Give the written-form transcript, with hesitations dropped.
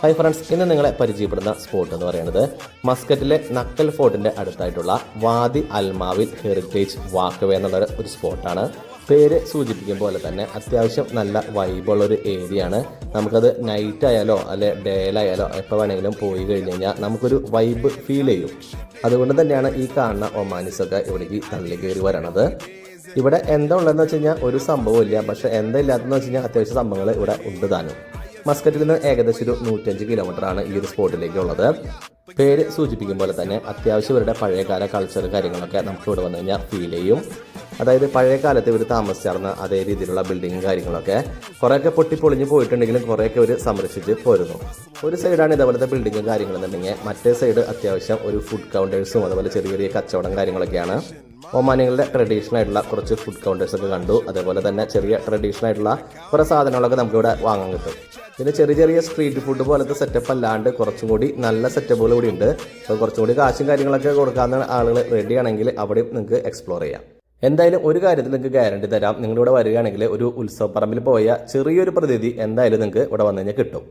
Hi friends, ഇന്ന് നിങ്ങളെ പരിചയപ്പെടുന്ന spot എന്ന് പറയുന്നത് മസ്കറ്റിലെ നക്കൽ ഫോർട്ടിൻ്റെ അടുത്തായിട്ടുള്ള വാദി അൽമാവിൽ ഹെറിറ്റേജ് വാക്ക്വേ എന്നുള്ള ഒരു സ്പോട്ടാണ്. പേര് സൂചിപ്പിക്കും പോലെ തന്നെ അത്യാവശ്യം നല്ല വൈബുള്ളൊരു ഏരിയ ആണ്. നമുക്കത് നൈറ്റ് ആയാലോ അല്ലെ ഡേയിലായാലോ എപ്പോൾ വേണമെങ്കിലും പോയി കഴിഞ്ഞ് കഴിഞ്ഞാൽ നമുക്കൊരു വൈബ് ഫീൽ ചെയ്യും. അതുകൊണ്ട് തന്നെയാണ് ഈ കാണുന്ന ഒമാനിസൊക്കെ ഇവിടേക്ക് തള്ളി കയറി വരണത്. ഇവിടെ എന്താ ഉള്ളതെന്ന് വെച്ച് കഴിഞ്ഞാൽ ഒരു സംഭവമില്ല, പക്ഷേ എന്താ ഇല്ലാത്തതെന്ന് വെച്ച് കഴിഞ്ഞാൽ അത്യാവശ്യം സംഭവങ്ങൾ ഇവിടെ ഉണ്ട് താനും. മസ്കറ്റിൽ നിന്ന് ഏകദേശം ഒരു 105 കിലോമീറ്ററാണ് ഈ ഒരു സ്പോട്ടിലേക്ക് ഉള്ളത്. പേര് സൂചിപ്പിക്കും പോലെ തന്നെ അത്യാവശ്യം ഇവരുടെ പഴയകാല കൾച്ചർ കാര്യങ്ങളൊക്കെ നമുക്ക് ഇവിടെ വന്നു കഴിഞ്ഞാൽ ഫീൽ ചെയ്യും. അതായത് പഴയ കാലത്ത് ഇവർ താമസിച്ചിരുന്ന അതേ രീതിയിലുള്ള ബിൽഡിങ്ങും കാര്യങ്ങളൊക്കെ കുറേയൊക്കെ പൊട്ടിപ്പൊളിഞ്ഞ് പോയിട്ടുണ്ടെങ്കിലും കുറേയൊക്കെ അവർ സംരക്ഷിച്ച് പോരുന്നു. ഒരു സൈഡാണ് ഇതേപോലത്തെ ബിൽഡിങ്ങും കാര്യങ്ങളെന്നുണ്ടെങ്കിൽ മറ്റേ സൈഡ് അത്യാവശ്യം ഒരു ഫുഡ് കൗണ്ടേഴ്സും അതുപോലെ ചെറിയ ചെറിയ കച്ചവടം കാര്യങ്ങളൊക്കെയാണ്. ഒമാനികളുടെ ട്രഡീഷണൽ ആയിട്ടുള്ള കുറച്ച് ഫുഡ് കൗണ്ടേഴ്സൊക്കെ കണ്ടു. അതേപോലെ തന്നെ ചെറിയ ട്രഡീഷണൽ ആയിട്ടുള്ള കുറേ സാധനങ്ങളൊക്കെ നമുക്കിവിടെ വാങ്ങാൻ കിട്ടും. പിന്നെ ചെറിയ ചെറിയ സ്ട്രീറ്റ് ഫുഡ് പോലത്തെ സെറ്റപ്പ് അല്ലാണ്ട് കുറച്ചും കൂടി നല്ല സെറ്റപ്പുകൾ കൂടി ഉണ്ട്. അപ്പോൾ കുറച്ചും കൂടി കാശും കാര്യങ്ങളൊക്കെ കൊടുക്കാവുന്ന ആളുകൾ റെഡി ആണെങ്കിൽ അവിടെ നിങ്ങൾക്ക് എക്സ്പ്ലോർ ചെയ്യാം. എന്തായാലും ഒരു കാര്യത്തിൽ നിങ്ങൾക്ക് ഗ്യാരണ്ടി തരാം, നിങ്ങളിവിടെ വരികയാണെങ്കിൽ ഒരു ഉത്സവപ്പറമ്പിൽ പോയ ചെറിയൊരു പ്രതീതി എന്തായാലും നിങ്ങൾക്ക് ഇവിടെ വന്നു കഴിഞ്ഞാൽ കിട്ടും.